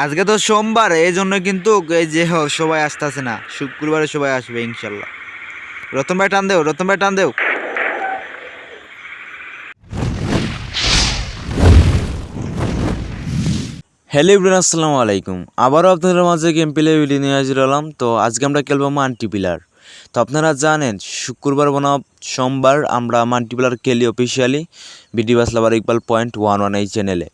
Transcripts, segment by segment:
আজকে তো সোমবার, এই জন্য কিন্তু এই যে সবাই আসতেছে না, শুক্রবারে সবাই আসবে ইনশাল্লাহ। রতন ভাই টান দেও, রতন ভাই টান দেও। হ্যালো এভরিওয়ান, আসসালামু আলাইকুম। আবারও আপনাদের মাঝে গেম প্লে ভিডিও নিয়ে হাজির হলাম। তো আজকে আমরা খেলবো মাল্টিপ্লায়ার। তো আপনারা জানেন শুক্রবার বনাম সোমবার আমরা মাল্টিপ্লায়ার খেলি অফিসিয়ালি বিডি বাসলাবার ইকবাল পয়েন্ট 11 এই চ্যানেলে।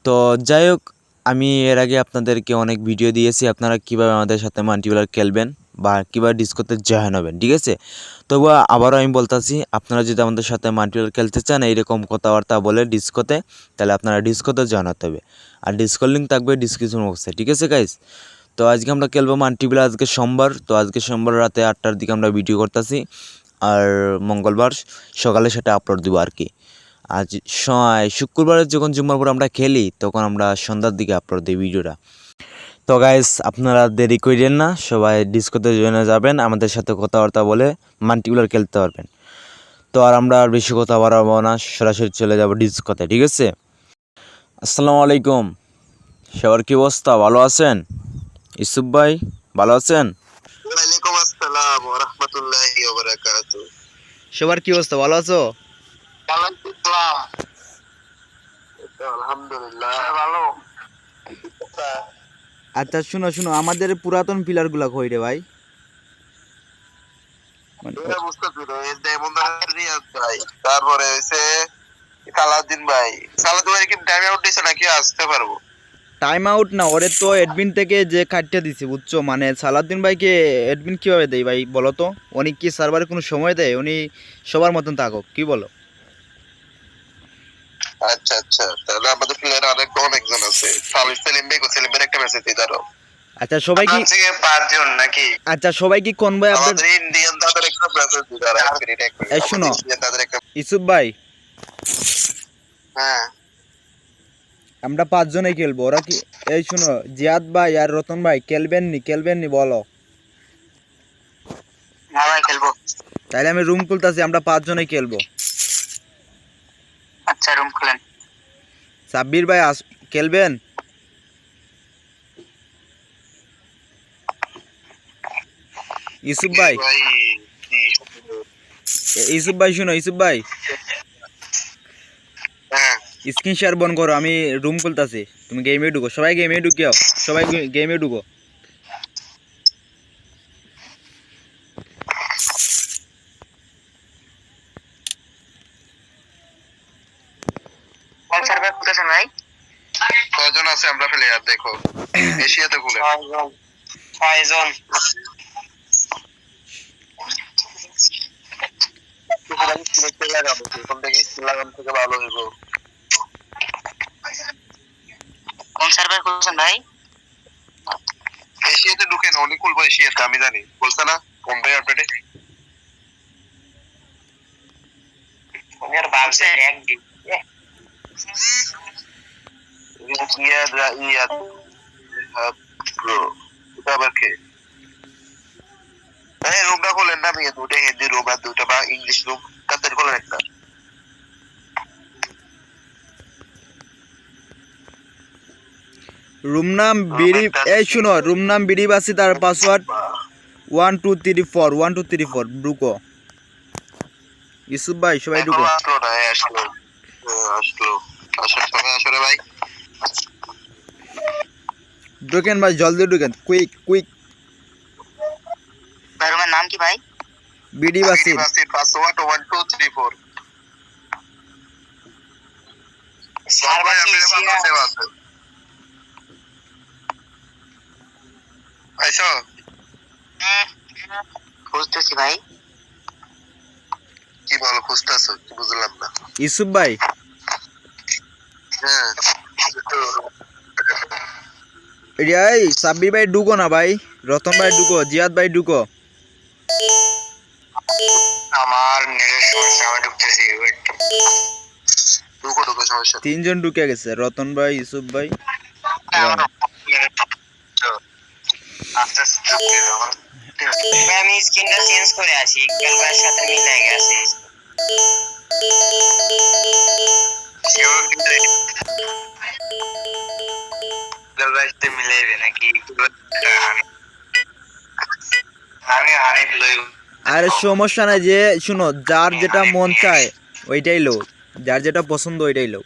তো যাই হোক, আমি এর আগে আপনাদেরকে অনেক ভিডিও দিয়েছি আপনারা কীভাবে আমাদের সাথে মাল্টিপ্লায়ার খেলবেন বা কীভাবে ডিসকোতে জয়েন হবেন, ঠিক আছে? তবু আবারও আমি বলতেছি, আপনারা যদি আমাদের সাথে মাল্টিপ্লায়ার খেলতে চান এইরকম কথাবার্তা বলে ডিসকোতে, তাহলে আপনারা ডিসকোতে জয়েন হতে হবে। আর ডিসকোর লিঙ্ক থাকবে ডিসক্রিপশন বক্সে, ঠিক আছে গাইস? তো আজকে আমরা খেলবো মাল্টিপ্লায়ার। আজকে সোমবার, তো আজকে সোমবার রাতে 8টার দিকে আমরা ভিডিও করতেছি, আর মঙ্গলবার সকালে সেটা আপলোড দিব আর কি। আজ শুক্রবারে যখন জুম্মার পর আমরা খেলি তখন আমরা সন্ধ্যার দিকে আপলোড দিই ভিডিওটা। তো গাইস আপনারা দেরি করেন না, সবাই ডিসকোতে জয়েন যাবেন, আমাদের সাথে কথাবার্তা বলে মাল্টিপ্লায়ার খেলতে পারবেন। তো আর আমরা আর বেশি কথা বাড়াবো না, সরাসরি চলে যাব ডিসকোতে, ঠিক আছে? আসসালামু আলাইকুম, সবার কি অবস্থা? ভালো আছেন? ইসুফ ভাই ভালো আছেন? ওয়ালাইকুম আসসালাম ওয়া রাহমাতুল্লাহি ওয়া বারাকাতুহু। সবার কি অবস্থা, ভালো আছো? ওয়ালাইকুম আসসালাম। আলহামদুলিল্লাহ ভালো। আচ্ছা শুনো শুনো, আমাদের পুরাতন পিলারগুলা কই রে ভাই? এটা বুঝতে পারো, এই দেমন্দার রিয়াজ ভাই, তারপরে হইছে সালাউদ্দিন ভাই। সালাউদ্দিন ভাই কি টাইম আউট দিছে নাকি আসতে পারবো? টাইম আউট না, ওরে তো অ্যাডমিন থেকে যে কাটটা দিছে বুঝছো, মানে সালাউদ্দিন ভাইকে অ্যাডমিন কিভাবে দেয় ভাই বলো তো? উনি কি সার্ভারে কোনো সময় দেয়? উনি সবার মতন থাকুক, কি বলো? আচ্ছা আচ্ছা, তাহলে আমাদের প্লেয়ার অনেকজন আছে। সেলিম ভাই একটা মেসেজ দিয়ে দাও। আচ্ছা সবাই কি, থেকে 5 জন নাকি? আচ্ছা সবাই কি কনভয় আপডেট? আমাদের ইন্ডিয়ান তাদের একটা মেসেজ দিয়ে দাও। এক মিনিট এক মিনিট, এই শুনো আমাদের ইন্ডিয়ান তাদের একটা। ইসুফ ভাই, হ্যাঁ আমরা 5 জনেই খেলবো, ওরা কি? এই শুনো, জিয়াদ ভাই আর রতন ভাই খেলবেন নি? খেলবেন নি বলো? হ্যাঁ ভাই খেলবো। তাইলে আমি রুম খুলতাছি, আমরা 5 জনেই খেলবো। আচ্ছা রুম খুলেন। সাব্বির ভাই খেলবেন? ইসুফ ভাই, ইসুফ ভাই শুনো, ইসুফ ভাই হ্যাঁ স্ক্রিন শেয়ার বন্ধ করো, আমি রুম খুলতাছি, তুমি গেমে ঢুকো, সবাই গেমে ঢুকিও, সবাই গেমে ঢুকো। কোন সার্ভার খুলেছেন ভাই? কয়জন আছে আমরা প্লেয়ার দেখো। এশিয়াতে খুলে 6 জন। 6 জন। আমি সিলেক্ট লাগাবো, কোন থেকে লাগাম থেকে ভালো হইব? কোন সার্ভার খুলেছেন ভাই? এশিয়াতে ঢুকেন, অনেক খুলবো এশিয়াতে, আমি জানি বলছ না কোন ভাই আপডেটে। ওর বাপ সে এক দিন ইয়া ব্রো, এটা আবার কে? এই রুমটা খোলেন না, আমি দুটো হিন্দি রুম আর দুটো বা ইংলিশ রুম কাদের খোলেন একটা। রুম নাম বিডি, এই শুনো, রুম নাম বিডি বাসি, তার পাসওয়ার্ড 1234 1234 ঢুকো। ইসুফ ভাই সবাই ঢুকো। আসলো না, আসলো আসলো আসার সময় আসলে ভাই। ঢুকেন ভাই, জলদি ঢুকেন, কুইক কুইক। ভাই রুমের নাম কি ভাই? বিডি বাসি। পাসওয়ার্ড 1234। স্যার ভাই আপনি সেভ আছে। আইসো খুঁজতেছি ভাই। কি বলো খুঁজতেছো, কি বুঝলাম না। ইসুফ ভাই, হ্যাঁ এই সাব্বির ভাই ঢুকো না ভাই, রতন ভাই ঢুকো, জিয়াদ ভাই ঢুকো। আমার নেটের সমস্যা, আমি ঢুকতেছি, ওয়েট। ঢুকো ঢুকো, সমস্যা 3 জন ঢুকে গেছে, রতন ভাই, ইসুফ ভাই। আস্তে আস্তে আমি স্ক্রিনটা চেঞ্জ করে আসি, ইকবাল ভাইয়ের সাথে মিলে গেছে। ইকবাল ভাই মিলাইবে নাকি আমি হানিফ লই আরে সমস্যা নাই, যে শুনো, যার যেটা মন চায় ওইটাই লো, যার যেটা পছন্দ ওইটাই লো।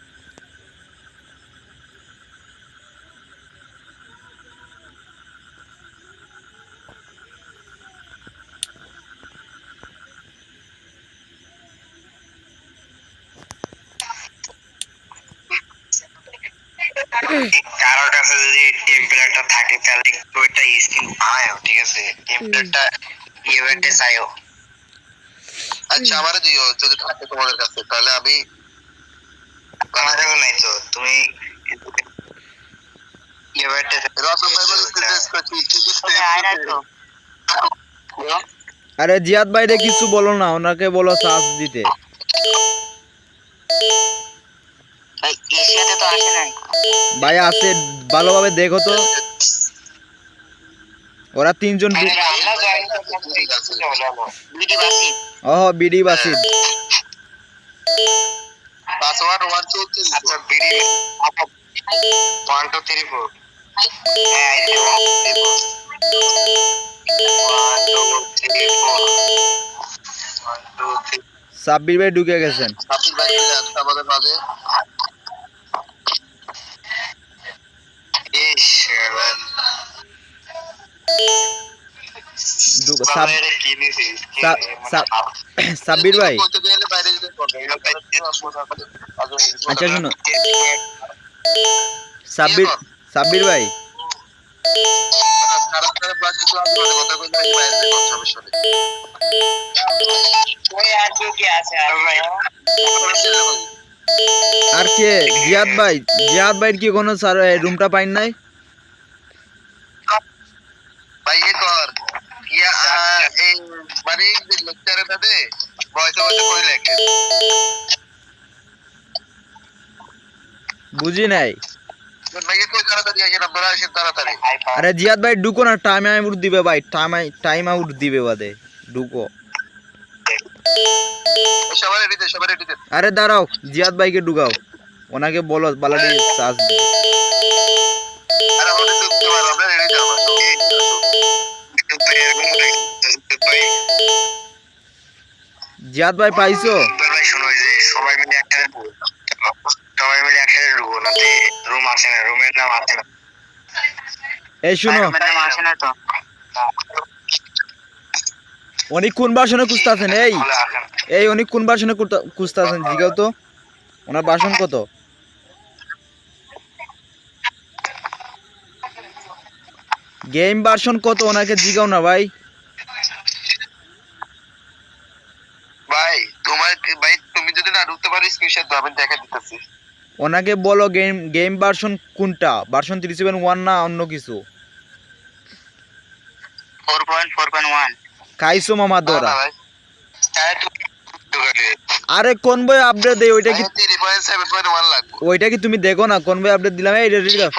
কারোর কাছে যদি টেম্পারেচারটা থাকে তাহলে ওইটা স্কিন আয়ও, ঠিক আছে, টেম্পারেচারটা ইভেন্টে চাইও। আচ্ছা আমারে দিও যদি থাকে তোমাদের কাছে, তাহলে আমি আমাদের নাই তো, তুমি ইভেন্টে রতন ভাই বলে টেস্ট করছি কি আয় না তো। আরে জিয়াদ ভাইরে কিছু বলো না, ওনাকে বলো চার্জ দিতে। এশিয়াতে তো আসে নাই ভাই আছে, ভালোভাবে দেখো তো, ওরা তিনজন আমরা জয়েন করলাম বিডি বাসি ও বিডি বাসিদ। পাসওয়ার্ড 1 2 3 আচ্ছা বিডি 1 2 3 4 হ্যাঁ এই তো 1 2 3 4 1 2 3 সাব্বির ভাই ঢুকে গেছেন। সাবির ভাই আছে আমাদের মাঝে। ইস সাব্বির ভাই, আচ্ছা শুনো, সাব্বির সাব্বির ভাই, আর কে জিয়াদ ভাই, জিয়াদ ভাইয়ের কি কোনো স্যার রুমটা পাইন নাই? ভাই এ কর ইয়া এই মানে লেকচারে না দে ভয়েসে ভয়েসে কই লেখে বুঝি নাই। ভাই এ কই তাড়াতাড়ি আইয়ে নাম্বার আসে তাড়াতাড়ি। আরে জিয়াদ ভাই ঢুকো না, টাইম আউট দিবে ভাই, টাইম আউট দিবে বাদে, ঢুকো। সবাই রেডি দে। আরে দাঁড়াও, জিয়াদ ভাইকে ঢুকাও, ওনাকে বলো বালাডি চার্জ দিতে। আরে ওরে ঢুকতে পারো, আমরা রেডি যাও আসো ভাই। জিয়াদ ভাই পাইছো? ভাই শোনো যে সবাই মিলে একসাথে ঢুকবো না তে রুম আসে না, রুমের নাম আসে না। এই শুনো, রুমের নাম আসে না তো উনি কোন ভাষণে খুঁজতেছেন? এই উনি কোন ভাষণে খুঁজতেছেন জিগাও তো, ওনার ভাষণ কত? গেম ভার্সন কত ওনাকে জিগাও না ভাই। ভাই তোমার ভাই তুমি যদি না ঢুকতে পারো স্ক্রিনশট দাও, আমি দেখা দিতেছি। ওনাকে বলো গেম ভার্সন কোনটা, ভার্সন 371 না অন্য কিছু? 4.4.1 খাইছো মামা দোরা। ভাই আরে কোন বই আপডেট দেই, ওইটা কি 3.7.1 লাগবে? ওইটা কি তুমি দেখো না কোন বই আপডেট দিলাম? এই রেডি দাও,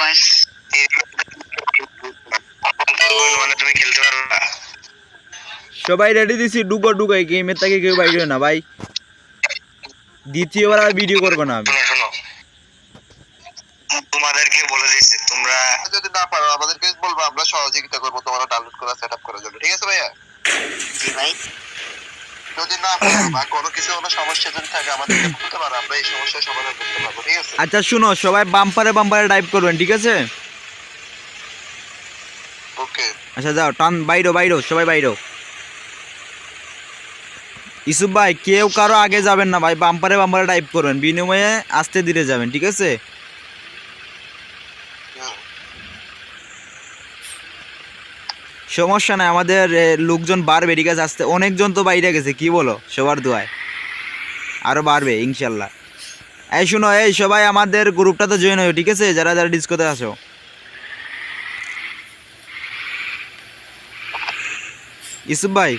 মানে তুমি খেলতে পারবে না। সবাই রেডি দিছি, ঢুকো ঢুকো, এই গেমের থেকে কেউ বাইরে হয় না ভাই, দ্বিতীয়বার আর ভিডিও করবো না আমি। শোনো তোমাদেরকে বলে দিচ্ছি, তোমরা যদি না পারো আমাদেরকে বলবো, আমরা সহযোগিতা করবো তোমরা ডাউনলোড করা সেটআপ করার জন্য, ঠিক আছে ভাইয়া? জি ভাই। যদি না পারো বা কোনো কিছু কোনো সমস্যা যদি থাকে আমাদেরকে বলতে পারো, আমরা এই সমস্যার সমাধান করতে পারবো, ঠিক আছে? আচ্ছা শুনো, সবাই বাম্পারে বাম্পারে টাইপ করবেন, ঠিক আছে? ওকে আচ্ছা যাও, টান বাইরো বাইরো, সবাই বাইরো। ইসুফ ভাই কেউ কারো আগে যাবেন না ভাই, বাম্পারে বাম্পারে টাইপ করবেন, বিনিময়ে আস্তে ধীরে যাবেন, ঠিক আছে? সমস্যা নাই, আমাদের লোকজন বাড়বে, ঠিক আছে? আসতে অনেকজন তো বাইরে গেছে, কি বলো? সবার দোয়ায় আরো বাড়বে ইনশাল্লাহ। এই শুনো, এই সবাই আমাদের গ্রুপটাতে জয়েন হও, ঠিক আছে? যারা যারা ডিসকোতে আসো। ইসুফ ভাই,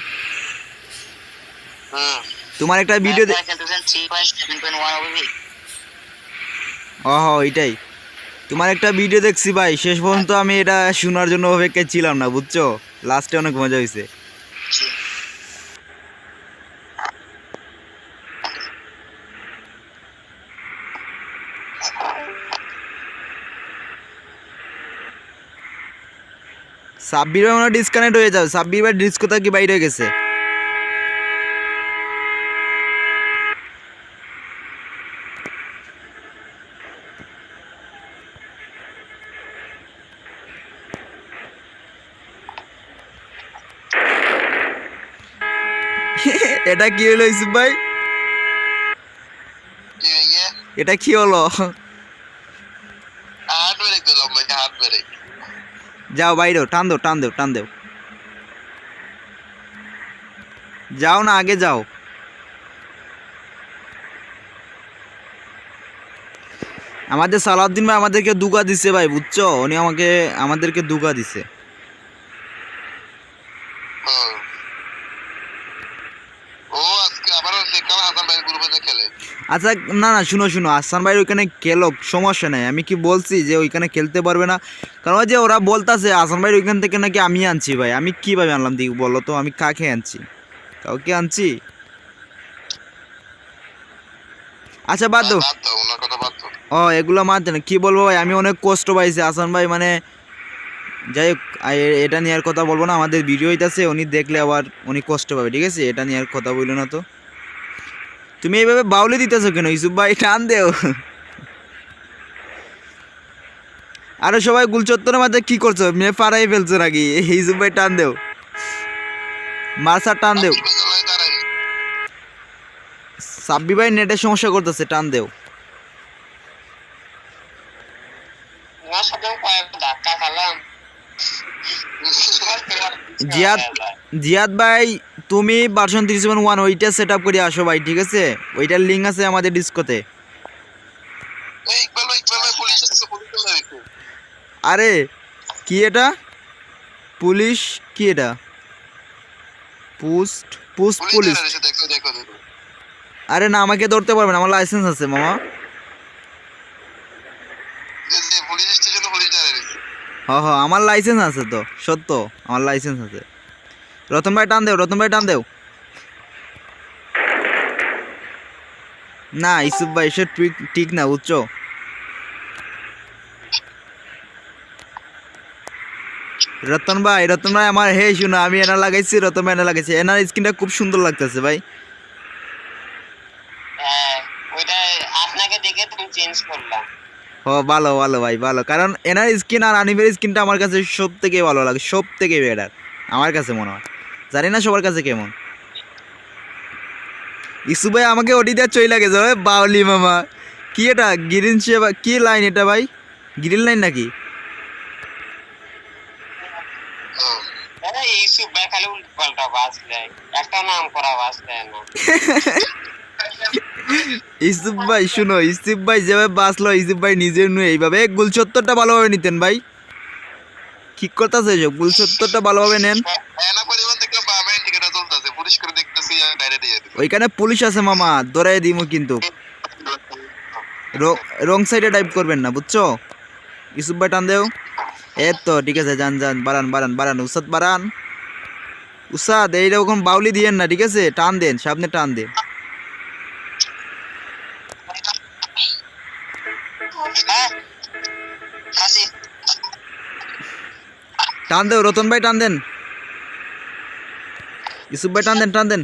তোমার একটা ভিডিও ও এটাই, তোমার একটা ভিডিও দেখছি ভাই, শেষ পর্যন্ত আমি এটা শোনার জন্য অপেক্ষায় ছিলাম না, বুঝছো? লাস্টে অনেক মজা হয়েছে। সাব্বির ভাই মনে হয় ডিসকানেক্ট হয়ে যাবে, সাব্বির ভাই ডিসকো থেকে বাইরে গেছে। এটা কি হলো ইউসুফ ভাই, কি হইছে? এটা কি হলো? হাত ব্রেক দিলাম ভাই, হাত ব্রেক। যাও বাইরে, টান দাও টান দাও টান দাও, যাও না আগে যাও। আমাদের সালাউদ্দিন ভাই আমাদেরকে দুগা দিছে ভাই, বুঝছো? উনি আমাদেরকে দুগা দিছে। হুম। ও আজকে আবার দেখলাম হাসান ভাই গ্রুপে খেলে। আচ্ছা না না, শুনো শুনো, আহসান ভাই ওইখানে খেলোক, সমস্যা নাই। আমি কি বলছি যে ওইখানে খেলতে পারবে না? কারণ ওই যে ওরা বলতাছে আহসান ভাই ওইখান থেকে নাকি আমি আনছি ভাই। আমি কিভাবে আনলাম দিক বলো তো, আমি কাকে আনছি? কাউকে আনছি? আচ্ছা বাদ দাও, বাদ দাও, ওনার কথা বাদ দাও। এগুলো মানতে না, কি বলবো ভাই, আমি অনেক কষ্ট পাইছি আহসান ভাই, মানে যাই হোক, এটা নিয়ে আর কথা বলবো না। আমাদের ভিডিও হইতাছে, উনি দেখলে আবার উনি কষ্ট পাবে, ঠিক আছে? এটা নিয়ে আর কথা বললো না তো। তুমি এইভাবে বাউলি দিতেছো কেন ইউসুফ ভাই? টান দেও। আরে সবাই গুলচত্বরের মাঝে কি করছো? মেয়ে পাড়াই ফেলছো নাকি? ইউসুফ ভাই টান দেও, মার্সার টান দেও। সাব্বির ভাই জ্বালায় দাঁড়াই। সাব্বি ভাই নেটের সমস্যা করতেছে, টান দেও। তোমার সাথে কয়েক ধাক্কা খেলাম। জিয়াদ জিয়াদ ভাই, তুমি ভার্সন 3.1 ওইটা সেট আপ করে আসো ভাই, ঠিক আছে? ওইটার লিঙ্ক আছে আমাদের ডিসকোতে। এই ইকবাল ভাই পুলিশ এসেছে, পুলিশ এসেছে। আরে কি এটা? পুলিশ কি এটা? Post post police? এসেছে, দেখো দেখো দেখো। আরে না, আমাকে ধরতে পারবেন, আমার লাইসেন্স আছে মামা। এই যে পুলিশ স্টেশনে পুলিশ দাঁড়িয়েছে। হ আমার লাইসেন্স আছে তো, সত্য আমার লাইসেন্স আছে। রতন ভাই টান দেও, রতন ভাই টান দেও। না ইসুফ ভাই এসব ঠিক না, বুঝছো? রতন ভাই আমার, হে শুনো, আমি এনা লাগাইছি, রতন ভাই এনা লাগাইছি, এনার স্কিনটা খুব সুন্দর লাগতেছে ভাই। হ্যাঁ, ওইটা আপনাকে দেখে তুমি চেঞ্জ করলাম। ভালো ভালো ভাই ভালো, কারণ এনার স্কিন আর আনিফের স্কিনটা আমার কাছে সব থেকে ভালো লাগে, সব থেকে বেটার আমার কাছে মনে হয়। জানি না সবার কাছে কেমন। ইসু ভাই আমাকে ওটি দেওয়া চই লাগে যাবে, বাউলি মামা। কি এটা গ্রিন সেবা, কি লাইন এটা ভাই? গ্রিন লাইন নাকি? আরে ইউসুফ ভাই খালি উল্টোপাল্টা বাস দেয়, একটা নাম করা বাস দেয় না। ইসুফ ভাই শুনো, ইসুফ ভাই যেভাবে বাঁচলো, ইসুফ ভাই নিজের নয় এইভাবে গুলচত্বরটা ভালোভাবে নিতেন ভাই। ঠিক করতেছে এসব, গুলচত্বরটা ভালোভাবে নেন। এনা পরিমাণ থেকে পাবেন, টিকেটটা চলতেছে, পুলিশ করে দেখতেছি আর বাইরে দিয়ে দিই। ওইখানে পুলিশ আছে মামা, ধরে দিমু কিন্তু। রং সাইডে টাইপ করবেন না, বুঝছো? ইসুফ ভাই টান দেও। তো ঠিক আছে, যান যান, বাড়ান বাড়ান বাড়ান, উসাদ বাড়ান। উসাদ এইরকম বাউলি দিয়েন না, ঠিক আছে? টান দেন, সামনে টান দেন। টান দেও রতন ভাই, টান দেন। ইসুফ ভাই টান দেন, টান দেন।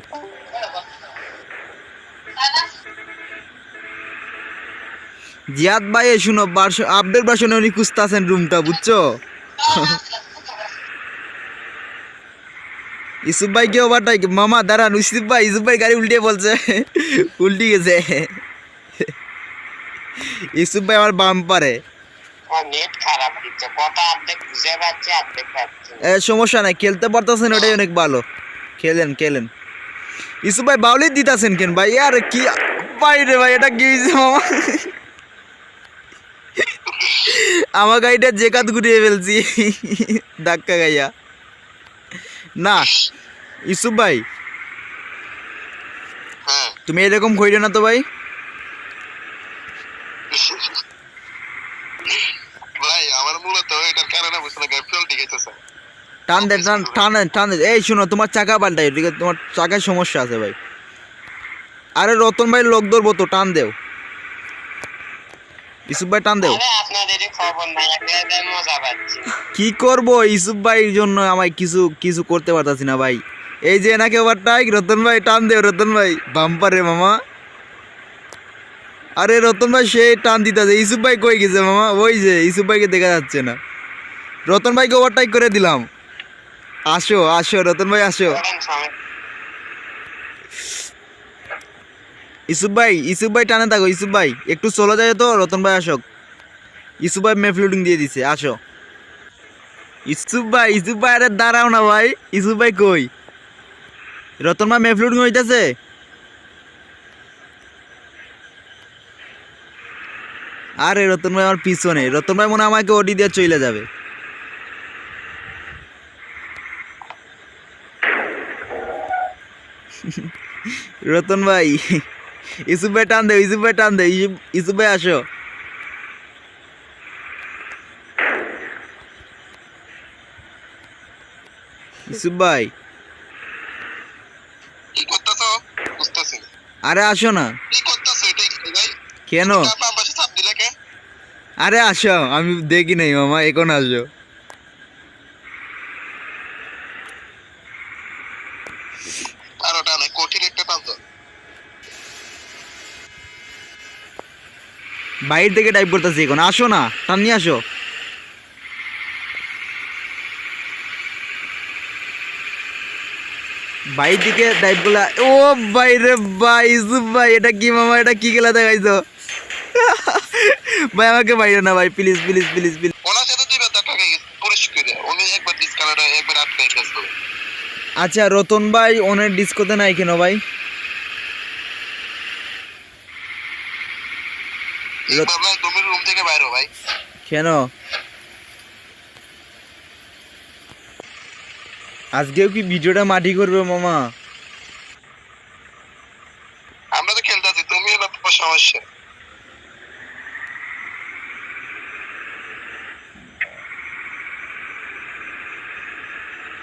জিয়াদ ভাই শুনো, আপডেট ভার্সনে উনি খুঁজতেছেন রুমটা, বুঝছো? ইসুফ ভাই কে ওভারটাই মামা, দাঁড়ান। ইসুফ ভাই গাড়ি উল্টে বলছে, উল্টি গেছে। ইসুফ ভাই আমার বাম পারে। নেট খারাপ দিচ্ছে, কথা অর্ধেক বুঝে পাচ্ছে, অর্ধেক পাচ্ছে। সমস্যা নাই, খেলতে পারতেছেন, ওটাই অনেক ভালো। খেলেন খেলেন। ইসুফ ভাই বাউলি দিতেছেন কেন ভাই? আর কি ভাই রে ভাই, এটা কি হয়েছে মামা? আমার গাড়িটা জেকাত ঘুরিয়ে ফেলছি ধাক্কা গাইয়া। না ইসুফ ভাই, তুমি এরকম কইরো না তো ভাই। ভাই আমার মূলত এটার কারণে বুঝতে না, গ্যাপল ঠিক আছে। টান দেন, টান টান দেন। এই শুনো, তোমার চাকা পাল্টাই, ঠিক আছে? তোমার চাকায় সমস্যা আছে ভাই। আরে রতন ভাই লোক ধরবো তো, টান দেও। ইসুফ ভাই টান দেও। আরে আপনার আমাদেরই খবর নাই, একলাই মজা পাচ্ছি। কি করব ইউসুফ ভাইয়ের জন্য আমায় কিছু কিছু করতে পারতাছি না ভাই। এই যে এনাকে ওভারটাইক, রতন ভাই টান দেও, রতন ভাই বাম্পারে মামা। আরে রতন ভাই সে টান দিতেছে, ইউসুফ ভাই কই গেছে মামা? ওই যে ইউসুফ ভাইকে দেখা যাচ্ছে না। রতন ভাইকে ওভারটাইক করে দিলাম। আসো আসো রতন ভাই আসো। ইউসুফ ভাই টানে থাকো, ইউসুফ ভাই একটু চলে যায় তো, রতন ভাই আসো। ইউসুফ ভাই মেফ লুডিং দিয়ে দিছে, আসো। ইউসুফ ভাই আরে দাঁড়াও না ভাই, ইউসুফ ভাই কই? রতন ভাই মেফ লুডিং হইতেছে। আরে রতন ভাই আমার পিছনে, রতন ভাই মনে হয় আমাকে ওডি দিয়ে চলে যাবে। রতন ভাই, ইউসুফ ভাই টান দে, ইউসুফ ভাই টান দে, ইউসুফ ভাই আসো। ইউসুফ ভাই কি করতেছো? বুঝতেছি না। আরে আসো না। কি করতেছো এটাই কি ভাই? কেন? বাম পাশে চাপ দিলে কে? আরে আসো, আমি দেখি নাই মামা, এখন আসো। আর ওটা নাই, কঠিন একটা পাঁচ। বাইরে থেকে টাইপ করতেছি এখন, আসো না, টান নিয়ে আসো। বাইর দিকে টাইপ গুলা, ও ভাই রে ভাই, ইউসুফ ভাই এটা কি মামা, এটা কি খেলা দেখাইছো? ভাই আমাকে বাইরে না ভাই, প্লিজ প্লিজ প্লিজ প্লিজ। ওনার সাথে দুই বার টাকা পুলিশ করে উনি একবার ডিসকাউন্ট একবার আটকাই গেছে। আচ্ছা রতন ভাই ওনের ডিস্কোতে নাই কেন ভাই? ভাই তুমি রুম থেকে বাইরে হও ভাই। কেন? আজকেও কি ভিডিওটা মাটি করবে মামা? আমরা তো খেলতেছি, তুমি এবার সমস্যা।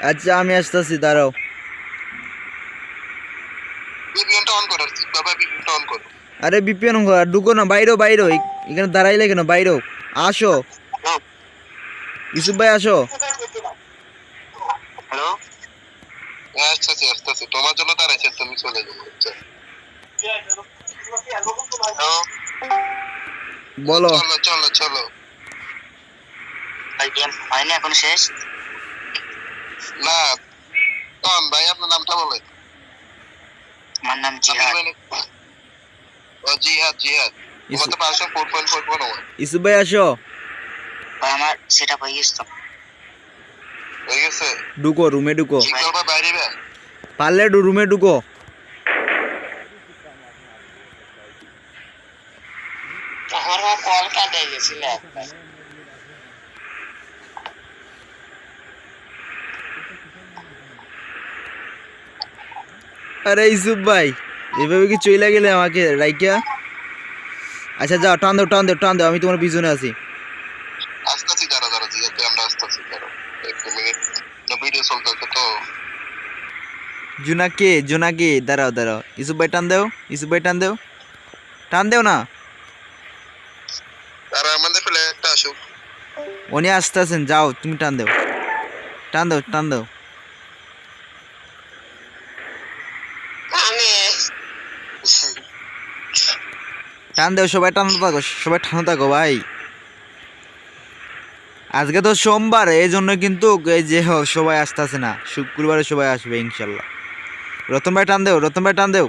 আচ্ছা আমি আসতেছি, দাঁড়াও। ভিপিএনটা অন করো, বাবা ভিপিএনটা অন করো। আরে বিপিএন ঢুকো না, বাইরেও বাইরেও, এখানে দাঁড়াইলে কেন, বাইরেও আসো। ইউসুফ ভাই আসো। হ্যালো, আসতেছি আসতেছি, তোমার জন্য দাঁড়াইছে, তুমি চলে যাও। আচ্ছা বলো। চলো চলো চলো ভাই, গেম হয়নি এখন শেষ না। কোন ভাই আপনার নামটা বলেন? আমার নাম জিহাদ। ও জিহাদ, জিহাদ তোমার তো 4.4 ইউসুফ ভাই আসো। ভাই আমার সেটআপ হয়ে গেছে তো। হয়ে গেছে? ঢুকো, রুমে ঢুকো, কি করবা বাইরে বে? পারলে রুমে ঢুকো। আমার কল কাটে গেছিল একবার। আরে ইউসুফ ভাই এভাবে কি চইলা গেলে আমাকে রাইকা? আচ্ছা যাও, টান দাও টান দাও টান দাও, আমি তোমার পিছনে আছি। আসতেছি, দাঁড়া দাঁড়া জিহাদ, আমরা আসতেছি, দাঁড়া এক মিনিট, না ভিডিও চলতেছে তো। জোনাকে দাঁড়াও দাঁড়াও, ইউসুফ ভাই টান দেও, ইউসুফ ভাই টান দেও, টান দেও না। আর আমাদের প্লেয়ারটা আসুক। উনি আসতেছেন, যাও তুমি টান দেও, টান দাও টান দাও। আমি টান দেও, সবাই টানতে থাকো, সবাই টানতে থাকো ভাই। আজকে তো সোমবার, এই জন্য কিন্তু এই যে সবাই আসতেছে না, শুক্রবারে সবাই আসবে ইনশাল্লাহ। রতন ভাই টান দেও, রতন ভাই টান দেও।